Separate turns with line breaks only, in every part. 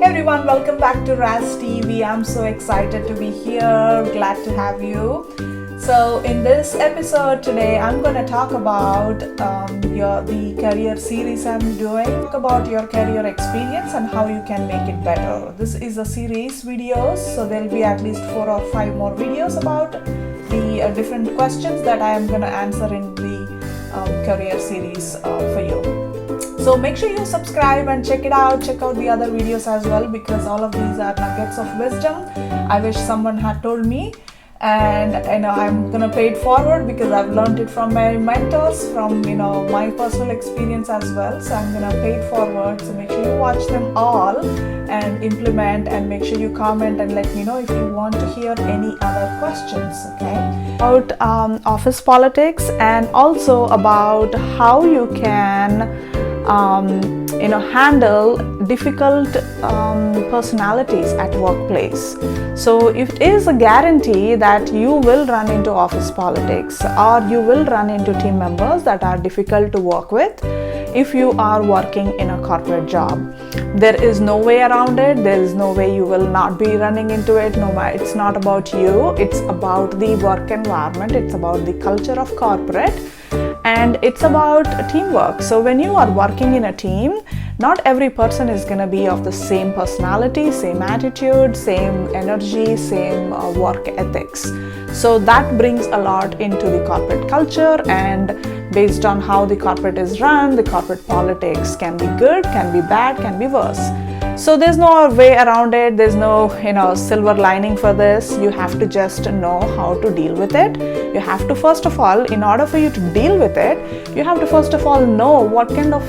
everyone, welcome back to Raz TV. I'm so excited to be here, glad to have you. So in this episode today, I'm going to talk about the career series I'm doing, talk about your career experience and how you can make it better. This is a series videos, so there'll be at least 4 or 5 more videos about the different questions that I am going to answer in the career series for you. So make sure you subscribe and check out the other videos as well, because all of these are nuggets of wisdom I wish someone had told me, and I'm gonna pay it forward because I've learned it from my mentors, from my personal experience as well. So I'm gonna pay it forward. So make sure you watch them all and implement, and make sure you comment and let me know if you want to hear any other questions. Okay, about office politics, and also about how you can handle difficult personalities at workplace. So it is a guarantee that you will run into office politics, or you will run into team members that are difficult to work with if you are working in a corporate job. There is no way around it. There is no way you will not be running into it. No, it's not about you. It's about the work environment. It's about the culture of corporate. And it's about teamwork. So when you are working in a team, not every person is going to be of the same personality, same attitude, same energy, same work ethics. So that brings a lot into the corporate culture, and based on how the corporate is run, the corporate politics can be good, can be bad, can be worse. So there's no way around it. There's no silver lining for this. You have to just know how to deal with it. You have to, first of all, in order for you to deal with it, you have to first of all know what kind of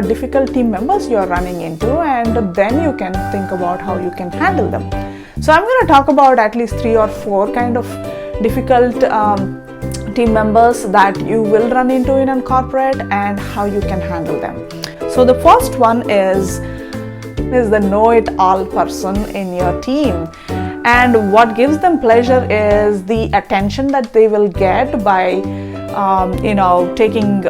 difficult team members you're running into, and then you can think about how you can handle them. So I'm going to talk about at least 3 or 4 kind of difficult team members that you will run into in a corporate, and how you can handle them. So the first one is the know-it-all person in your team, and what gives them pleasure is the attention that they will get by taking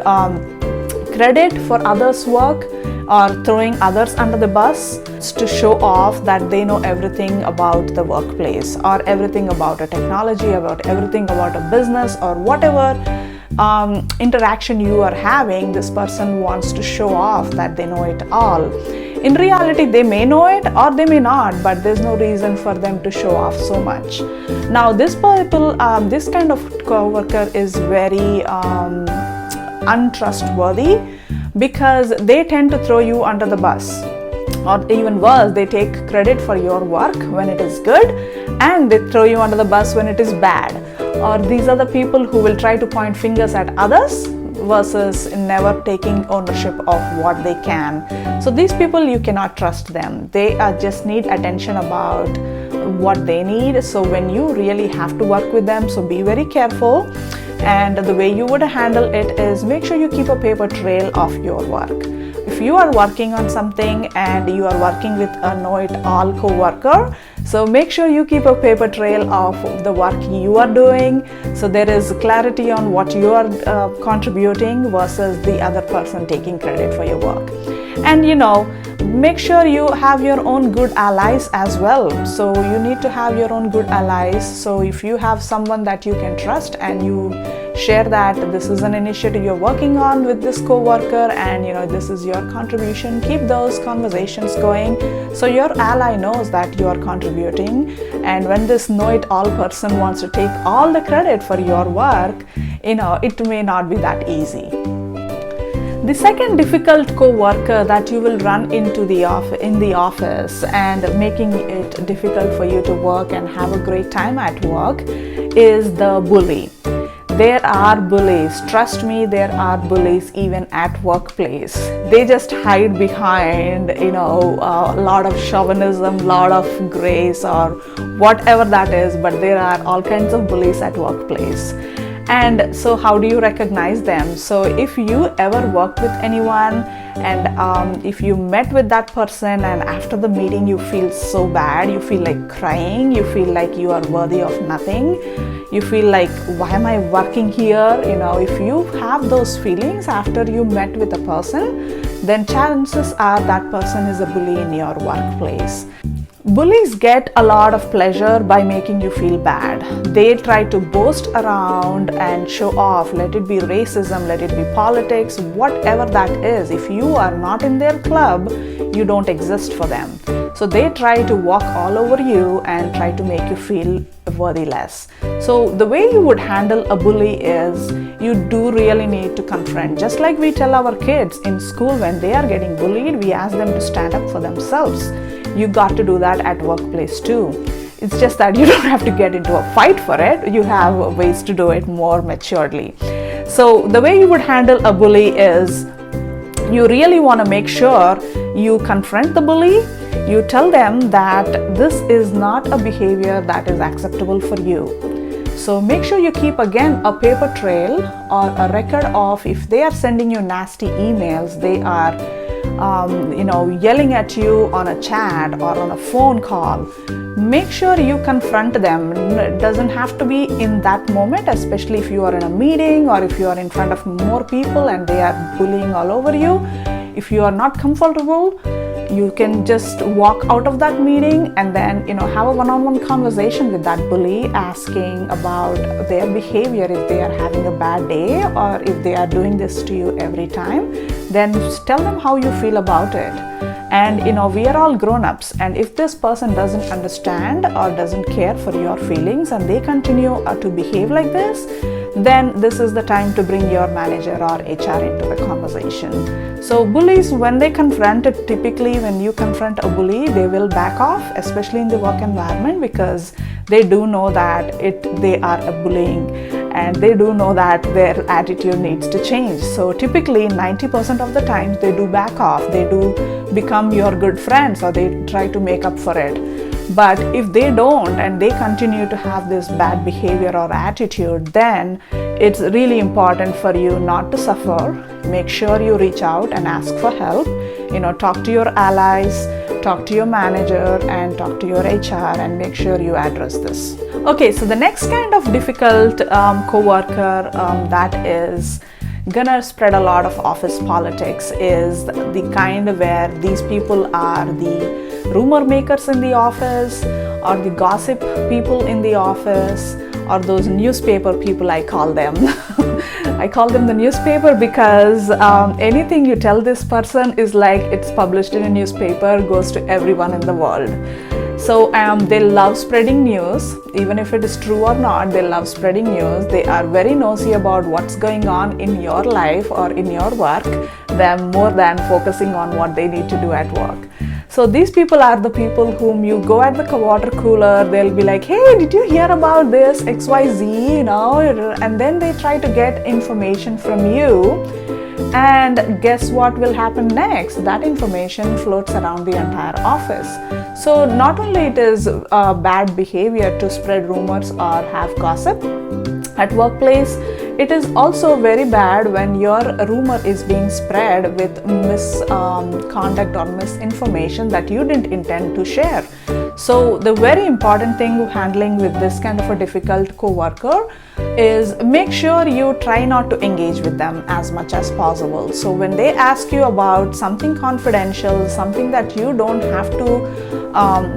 credit for others' work, or throwing others under the bus to show off that they know everything about the workplace, or everything about a technology, about everything about a business, or whatever interaction you are having. This person wants to show off that they know it all. In reality, they may know it or they may not, but there's no reason for them to show off so much. Now, this kind of coworker is very untrustworthy, because they tend to throw you under the bus, or even worse, they take credit for your work when it is good, and they throw you under the bus when it is bad. Or these are the people who will try to point fingers at others versus never taking ownership of what they can. So these people, you cannot trust them. They just need attention about what they need. So when you really have to work with them, so be very careful. And the way you would handle it is, make sure you keep a paper trail of your work. If you are working on something and you are working with a know-it-all co-worker, so make sure you keep a paper trail of the work you are doing, so there is clarity on what you are contributing versus the other person taking credit for your work. And make sure you have your own good allies as well. So you need to have your own good allies. So if you have someone that you can trust, and you share that this is an initiative you're working on with this co-worker, and this is your contribution, keep those conversations going, so your ally knows that you are contributing. And when this know-it-all person wants to take all the credit for your work, it may not be that easy. The second difficult co-worker that you will run into in the office, and making it difficult for you to work and have a great time at work, is the bully. There are bullies. Trust me, there are bullies even at workplace. They just hide behind, a lot of chauvinism, lot of grace, or whatever that is. But there are all kinds of bullies at workplace. And so how do you recognize them? So if you ever worked with anyone and if you met with that person and after the meeting you feel so bad, you feel like crying, you feel like you are worthy of nothing, you feel like, why am I working here? If you have those feelings after you met with a person, then chances are that person is a bully in your workplace. Bullies get a lot of pleasure by making you feel bad. They try to boast around and show off, let it be racism, let it be politics, whatever that is. If you are not in their club, you don't exist for them. So they try to walk all over you and try to make you feel worthless. So the way you would handle a bully is you do really need to confront. Just like we tell our kids in school when they are getting bullied, we ask them to stand up for themselves. You got to do that at workplace too. It's just that you don't have to get into a fight for it. You have ways to do it more maturely. So the way you would handle a bully is you really want to make sure you confront the bully. You tell them that this is not a behavior that is acceptable for you. So make sure you keep again a paper trail or a record of if they are sending you nasty emails, they are yelling at you on a chat or on a phone call. Make sure you confront them. It doesn't have to be in that moment, especially if you are in a meeting or if you are in front of more people and they are bullying all over you. If you are not comfortable, you can just walk out of that meeting and then have a one-on-one conversation with that bully, asking about their behavior. If they are having a bad day or if they are doing this to you every time, then tell them how you feel about it. And we are all grown-ups, and if this person doesn't understand or doesn't care for your feelings and they continue to behave like this, then this is the time to bring your manager or HR into the conversation. So bullies, when they confront it, typically when you confront a bully, they will back off, especially in the work environment, because they do know that they are a bullying and they do know that their attitude needs to change. So typically 90% of the times they do back off, they do become your good friends or they try to make up for it. But if they don't and they continue to have this bad behavior or attitude, then it's really important for you not to suffer. Make sure you reach out and ask for help. Talk to your allies, talk to your manager and talk to your HR and make sure you address this. Okay, so the next kind of difficult coworker that is gonna spread a lot of office politics is the kind where these people are the rumor makers in the office or the gossip people in the office or those newspaper people, I call them. I call them the newspaper because anything you tell this person is like it's published in a newspaper, goes to everyone in the world. So they love spreading news, even if it is true or not, they love spreading news. They are very nosy about what's going on in your life or in your work, more than focusing on what they need to do at work. So these people are the people whom you go at the water cooler, they'll be like, hey, did you hear about this XYZ, and then they try to get information from you. And guess what will happen next? That information floats around the entire office. So not only it is bad behavior to spread rumors or have gossip at workplace, it is also very bad when your rumor is being spread with misconduct or misinformation that you didn't intend to share. So the very important thing handling with this kind of a difficult coworker is make sure you try not to engage with them as much as possible. So when they ask you about something confidential, something that you don't have to,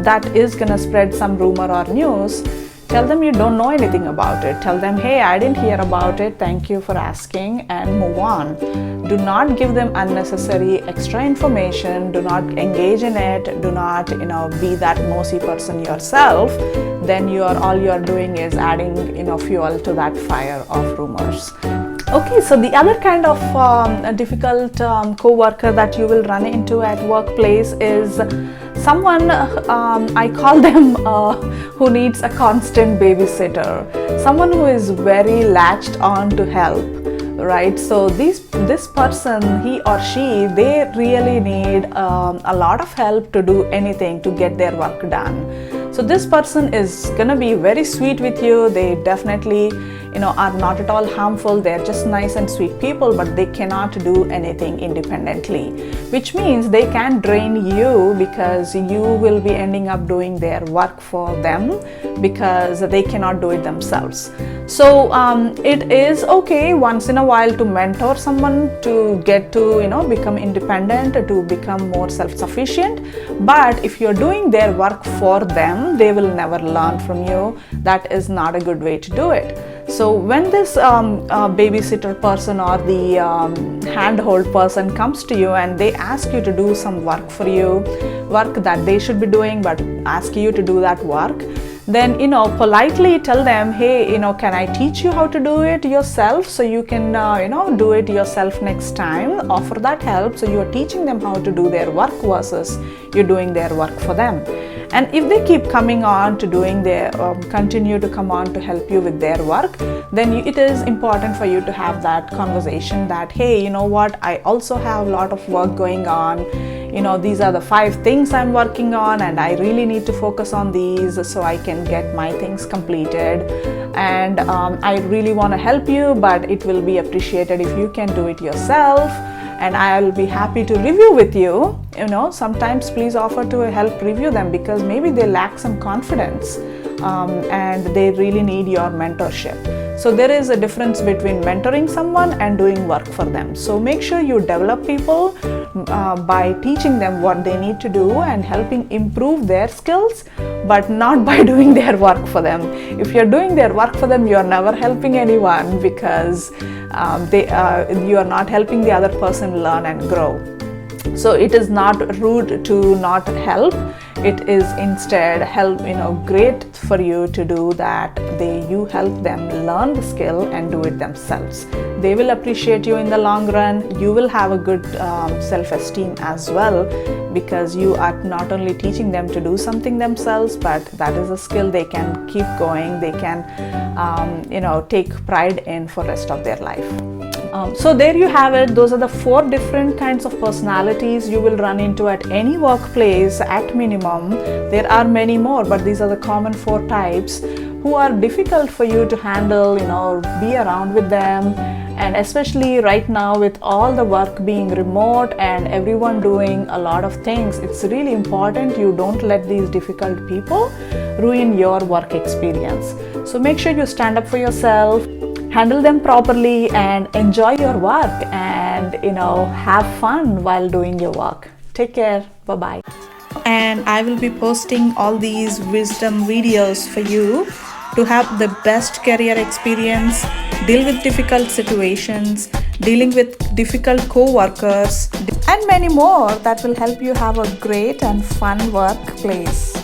that is gonna spread some rumor or news, tell them you don't know anything about it. Tell them, hey, I didn't hear about it, thank you for asking, and move on. Do not give them unnecessary extra information. Do not engage in it. Do not, be that nosy person yourself. Then all you're doing is adding, fuel to that fire of rumors. Okay, so the other kind of difficult co-worker that you will run into at workplace is someone, I call them who needs a constant babysitter, someone who is very latched on to help, right? So this person, he or she, they really need a lot of help to do anything, to get their work done. So this person is gonna be very sweet with you. They definitely are not at all harmful. They're just nice and sweet people, but they cannot do anything independently, which means they can drain you because you will be ending up doing their work for them because they cannot do it themselves. So it is okay once in a while to mentor someone to get to become independent, to become more self-sufficient, but if you're doing their work for them, they will never learn from you. That is not a good way to do it. So when this babysitter person or the handhold person comes to you and they ask you to do some work for you, work that they should be doing but ask you to do that work, then politely tell them, hey, can I teach you how to do it yourself so you can do it yourself next time. Offer that help. So you're teaching them how to do their work versus you're doing their work for them. And if they keep coming on to doing their continue to come on to help you with their work, then it is important for you to have that conversation that, hey, you know what, I also have a lot of work going on. These are the 5 things I'm working on and I really need to focus on these so I can get my things completed. And I really want to help you, but it will be appreciated if you can do it yourself. And I will be happy to review with you. Sometimes please offer to help review them because maybe they lack some confidence and they really need your mentorship. So there is a difference between mentoring someone and doing work for them. So make sure you develop people by teaching them what they need to do and helping improve their skills, but not by doing their work for them. If you're doing their work for them, you're never helping anyone because you are not helping the other person learn and grow. So it is not rude to not help. It is instead great for you to do that. You help them learn the skill and do it themselves. They will appreciate you in the long run. You will have a good self-esteem as well because you are not only teaching them to do something themselves, but that is a skill they can keep going. They can take pride in for rest of their life. So there you have it. Those are the 4 different kinds of personalities you will run into at any workplace at minimum. There are many more, but these are the common 4 types who are difficult for you to handle, be around with them. And especially right now with all the work being remote and everyone doing a lot of things, it's really important you don't let these difficult people ruin your work experience. So make sure you stand up for yourself, handle them properly and enjoy your work and have fun while doing your work. Take care. Bye-bye. And I will be posting all these wisdom videos for you to have the best career experience, deal with difficult situations, dealing with difficult co-workers, and many more that will help you have a great and fun workplace.